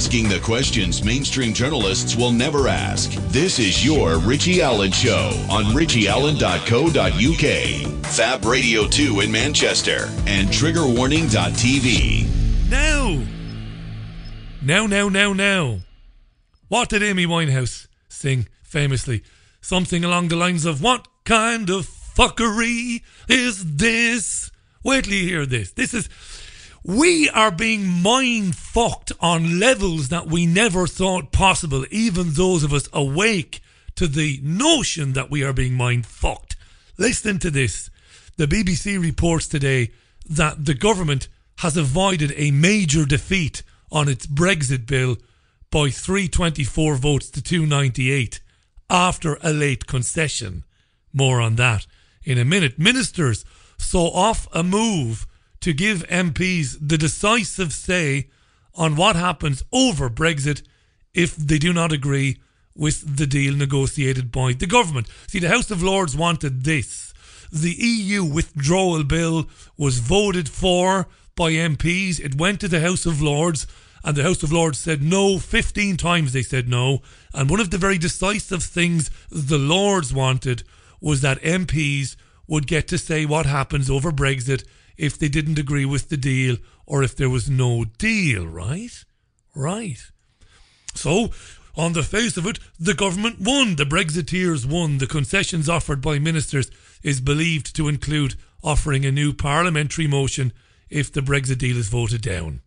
asking the questions mainstream journalists will never ask. This is your Richie Allen Show on richieallen.co.uk, Fab Radio 2 in Manchester, and triggerwarning.tv. Now. What did Amy Winehouse sing famously? Something along the lines of, what kind of fuckery is this? Wait till you hear this. We are being mind-fucked on levels that we never thought possible, even those of us awake to the notion that we are being mind-fucked. Listen to this. The BBC reports today that the government has avoided a major defeat on its Brexit bill by 324 votes to 298 after a late concession. More on that in a minute. Ministers saw off a move to give MPs the decisive say on what happens over Brexit if they do not agree with the deal negotiated by the government. See, the House of Lords wanted this. The EU withdrawal bill was voted for by MPs. It went to the House of Lords, and the House of Lords said no. 15 times they said no. And one of the very decisive things the Lords wanted was that MPs would get to say what happens over Brexit if they didn't agree with the deal or if there was no deal, right? Right. So, on the face of it, the government won. The Brexiteers won. The concessions offered by ministers is believed to include offering a new parliamentary motion if the Brexit deal is voted down.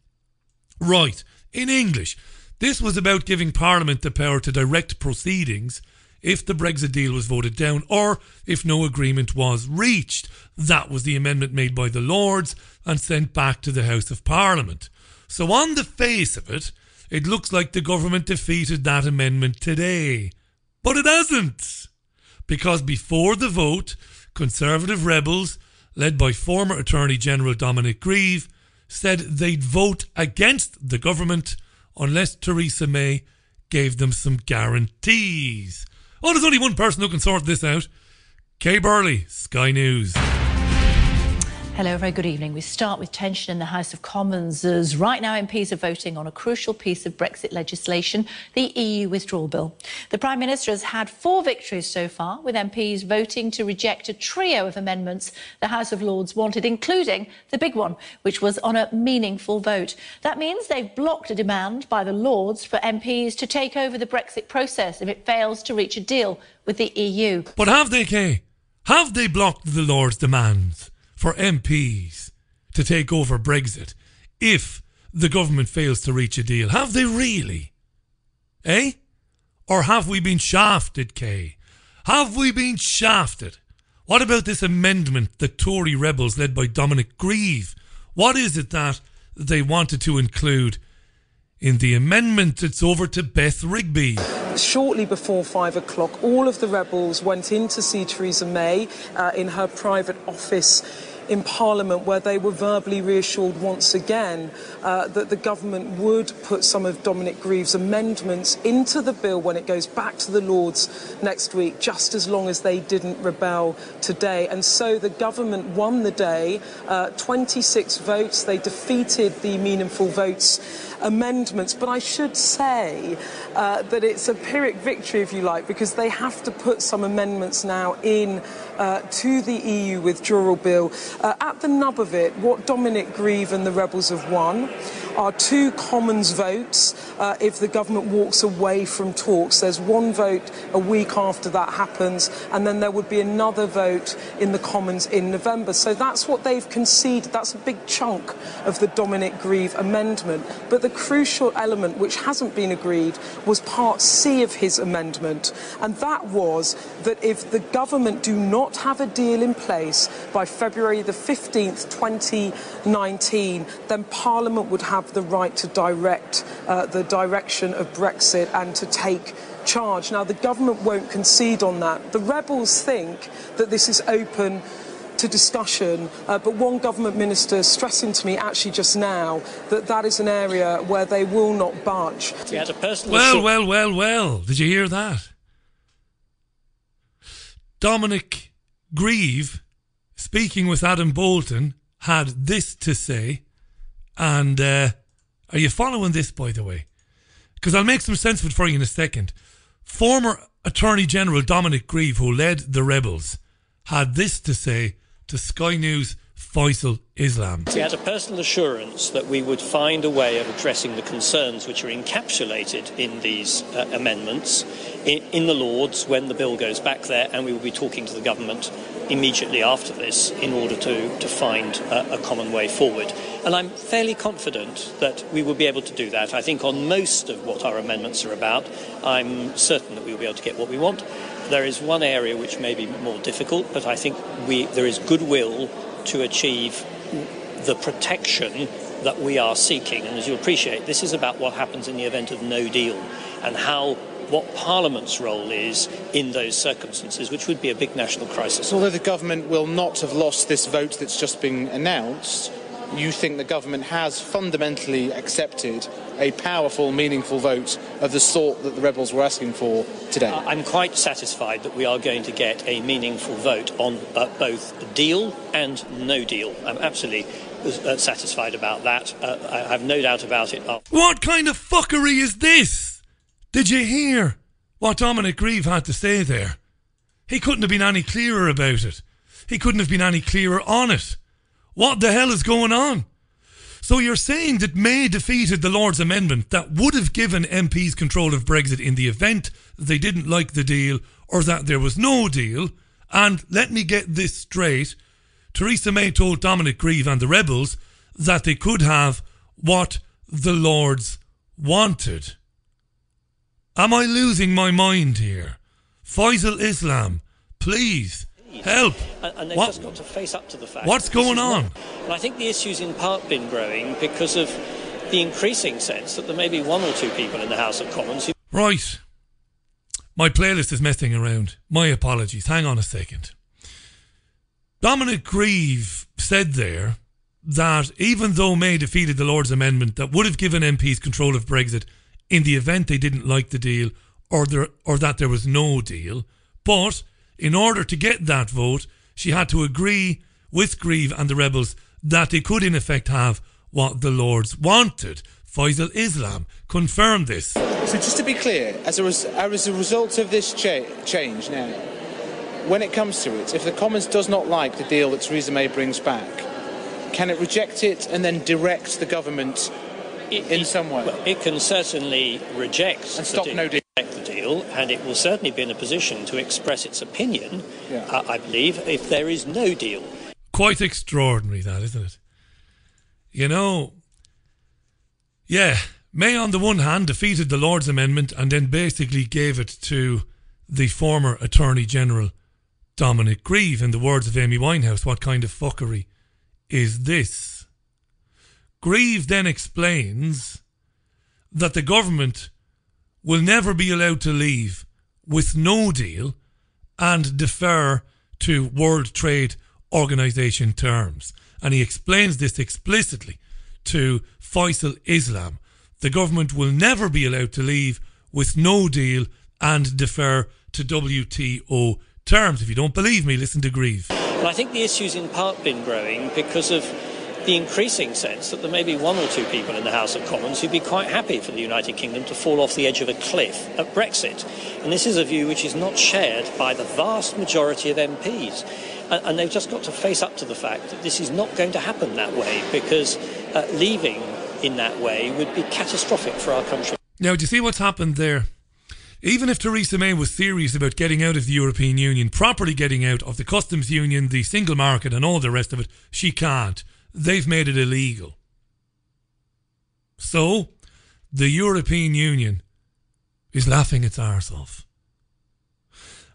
Right. In English, this was about giving Parliament the power to direct proceedings if the Brexit deal was voted down or if no agreement was reached. That was the amendment made by the Lords and sent back to the House of Parliament. So on the face of it, it looks like the government defeated that amendment today. But it hasn't. Because before the vote, Conservative rebels, led by former Attorney General Dominic Grieve, said they'd vote against the government unless Theresa May gave them some guarantees. Oh, there's only one person who can sort this out. Kay Burley, Sky News. Hello, very good evening. We start with tension in the House of Commons as right now MPs are voting on a crucial piece of Brexit legislation, the EU withdrawal bill. The Prime Minister has had 4 victories so far, with MPs voting to reject a trio of amendments the House of Lords wanted, including the big one, which was on a meaningful vote. That means they've blocked a demand by the Lords for MPs to take over the Brexit process if it fails to reach a deal with the EU. But have they, Kay? Have they blocked the Lords' demands for MPs to take over Brexit if the government fails to reach a deal? Have they really? Eh? Or have we been shafted, Kay? Have we been shafted? What about this amendment the Tory rebels led by Dominic Grieve? What is it that they wanted to include in the amendment? It's over to Beth Rigby. Shortly before 5 o'clock, all of the rebels went in to see Theresa May in her private office in Parliament, where they were verbally reassured once again that the government would put some of Dominic Grieve's amendments into the bill when it goes back to the Lords next week, just as long as they didn't rebel today. And so the government won the day, 26 votes. They defeated the meaningful votes amendments. But I should say that it's a Pyrrhic victory, if you like, because they have to put some amendments now in to the EU withdrawal bill. At the nub of it, what Dominic Grieve and the rebels have won are 2 Commons votes if the government walks away from talks. There's 1 vote a week after that happens, and then there would be another vote in the Commons in November. So that's what they've conceded. That's a big chunk of the Dominic Grieve amendment. But the crucial element, which hasn't been agreed, was Part C of his amendment, and that was that if the government do not have a deal in place by February the 15th, 2019, then Parliament would have the right to direct the direction of Brexit and to take charge. Now, the government won't concede on that. The rebels think that this is open to discussion, but one government minister stressing to me actually just now that that is an area where they will not budge. Well. Did you hear that? Dominic Grieve, speaking with Adam Bolton, had this to say, and are you following this, by the way? because I'll make some sense of it for you in a second. Former Attorney General Dominic Grieve, who led the rebels, had this to say to Sky News' Faisal Islam. We had a personal assurance that we would find a way of addressing the concerns which are encapsulated in these amendments in the Lords when the bill goes back there, and we will be talking to the government immediately after this in order to find a common way forward. And I'm fairly confident that we will be able to do that. I think on most of what our amendments are about, I'm certain that we will be able to get what we want. There is one area which may be more difficult, but I think there is goodwill to achieve the protection that we are seeking. And as you appreciate, this is about what happens in the event of no deal and what Parliament's role is in those circumstances, which would be a big national crisis. Although the government will not have lost this vote that's just been announced, you think the government has fundamentally accepted a powerful, meaningful vote of the sort that the rebels were asking for today? I'm quite satisfied that we are going to get a meaningful vote on both deal and no deal. I'm absolutely satisfied about that. I have no doubt about it. What kind of fuckery is this? Did you hear what Dominic Grieve had to say there? He couldn't have been any clearer about it. He couldn't have been any clearer on it. What the hell is going on? So you're saying that May defeated the Lord's Amendment that would have given MPs control of Brexit in the event they didn't like the deal or that there was no deal. And let me get this straight. Theresa May told Dominic Grieve and the rebels that they could have what the Lords wanted. Am I losing my mind here? Faisal Islam, please. Help. And they've just got to face up to the fact. What's going on? And I think the issue's in part been growing because of the increasing sense that there may be one or two people in the House of Commons who... Right. My playlist is messing around. My apologies. Hang on a second. Dominic Grieve said there that even though May defeated the Lord's Amendment that would have given MPs control of Brexit in the event they didn't like the deal or that there was no deal, but in order to get that vote, she had to agree with Grieve and the rebels that they could in effect have what the Lords wanted. Faisal Islam confirmed this. So just to be clear, as a result of this change now, when it comes to it, if the Commons does not like the deal that Theresa May brings back, can it reject it and then direct the government in some way? Well, it can certainly reject and stop no deal. The deal, and it will certainly be in a position to express its opinion, I believe, if there is no deal. Quite extraordinary that, isn't it? You know, yeah, May on the one hand defeated the Lord's Amendment and then basically gave it to the former Attorney General Dominic Grieve. In the words of Amy Winehouse, what kind of fuckery is this? Grieve then explains that the government will never be allowed to leave with no deal and defer to World Trade Organization terms. And he explains this explicitly to Faisal Islam. The government will never be allowed to leave with no deal and defer to WTO terms. If you don't believe me, listen to Grieve. Well, I think the issue's in part been growing because of the increasing sense that there may be one or two people in the House of Commons who'd be quite happy for the United Kingdom to fall off the edge of a cliff at Brexit. And this is a view which is not shared by the vast majority of MPs. And they've just got to face up to the fact that this is not going to happen that way, because leaving in that way would be catastrophic for our country. Now, do you see what's happened there? Even if Theresa May was serious about getting out of the European Union, properly getting out of the customs union, the single market and all the rest of it, she can't. They've made it illegal. So, the European Union is laughing its arse off.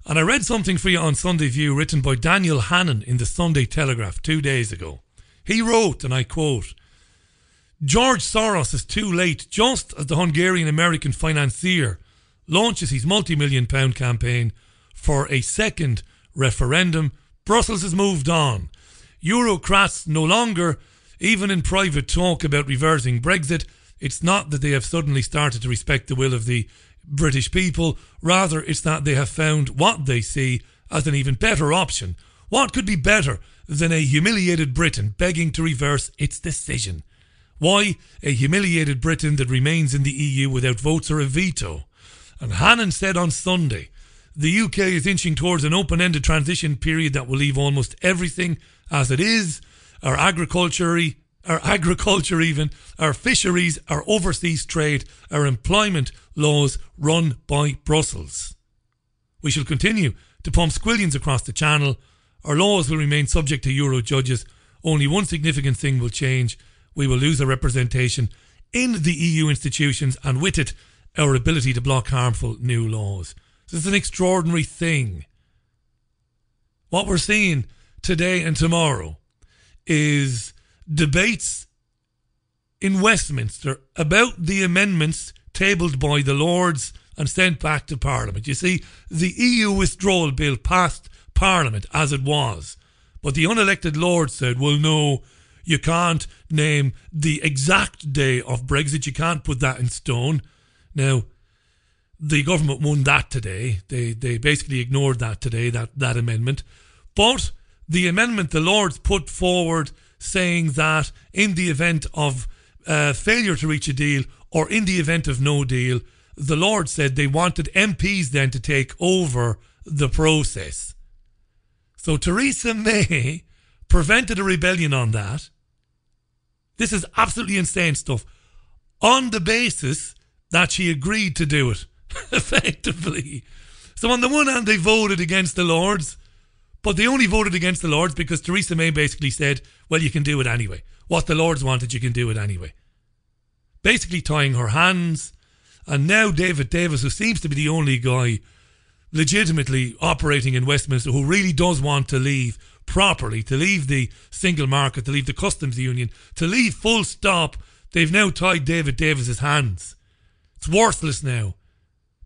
And I read something for you on Sunday View written by Daniel Hannon in the Sunday Telegraph 2 days ago. He wrote, and I quote, "George Soros is too late. Just as the Hungarian-American financier launches his multi-million-pound campaign for a second referendum, Brussels has moved on. Eurocrats no longer, even in private talk about reversing Brexit. It's not that they have suddenly started to respect the will of the British people. Rather, it's that they have found what they see as an even better option. What could be better than a humiliated Britain begging to reverse its decision? Why? A humiliated Britain that remains in the EU without votes or a veto. And Hannon said on Sunday, the UK is inching towards an open-ended transition period that will leave almost everything as it is. Our agriculture even, our fisheries, our overseas trade, our employment laws run by Brussels. We shall continue to pump squillions across the channel. Our laws will remain subject to Euro judges. Only one significant thing will change. We will lose our representation in the EU institutions and with it our ability to block harmful new laws. So it's an extraordinary thing. What we're seeing today and tomorrow is debates in Westminster about the amendments tabled by the Lords and sent back to Parliament. You see, the EU withdrawal bill passed Parliament as it was, but the unelected Lords said, well, no, you can't name the exact day of Brexit. You can't put that in stone. Now, the government won that today. They basically ignored that today, that amendment. But the amendment the Lords put forward saying that in the event of failure to reach a deal or in the event of no deal, the Lords said they wanted MPs then to take over the process. So Theresa May prevented a rebellion on that. This is absolutely insane stuff. On the basis that she agreed to do it, effectively. So on the one hand, they voted against the Lords, but they only voted against the Lords because Theresa May basically said, well, you can do it anyway. What the Lords wanted, you can do it anyway. Basically tying her hands. And now David Davis, who seems to be the only guy legitimately operating in Westminster who really does want to leave properly, to leave the single market, to leave the customs union, to leave full stop, they've now tied David Davis's hands. It's worthless now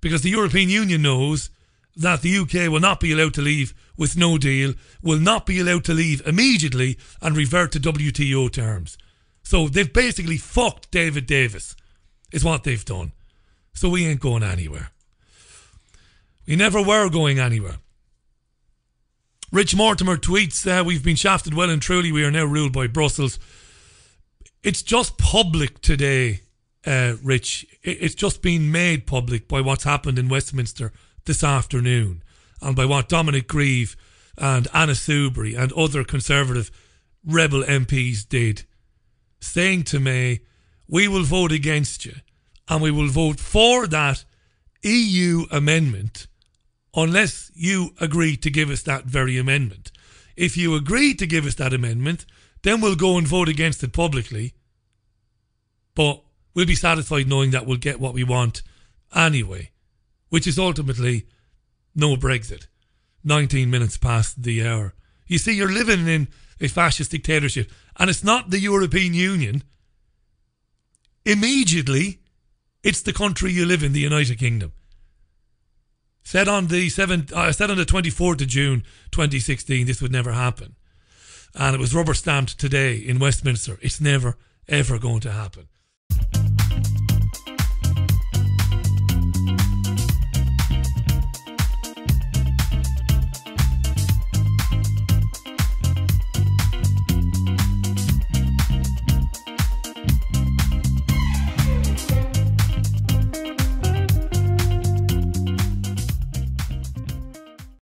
because the European Union knows that the UK will not be allowed to leave with no deal, will not be allowed to leave immediately and revert to WTO terms. So they've basically fucked David Davis, is what they've done. So we ain't going anywhere. We never were going anywhere. Rich Mortimer tweets, we've been shafted well and truly. We are now ruled by Brussels. It's just public today, Rich. It's just been made public by what's happened in Westminster this afternoon and by what Dominic Grieve and Anna Soubry and other Conservative rebel MPs did, saying to May, we will vote against you and we will vote for that EU amendment unless you agree to give us that very amendment. If you agree to give us that amendment, then we'll go and vote against it publicly. But we'll be satisfied knowing that we'll get what we want anyway, which is ultimately no Brexit. 19 minutes past the hour. You see, you're living in a fascist dictatorship, and it's not the European Union. Immediately, it's the country you live in, the United Kingdom. Said on the 24th of June 2016, this would never happen. And it was rubber stamped today in Westminster. It's never, ever going to happen.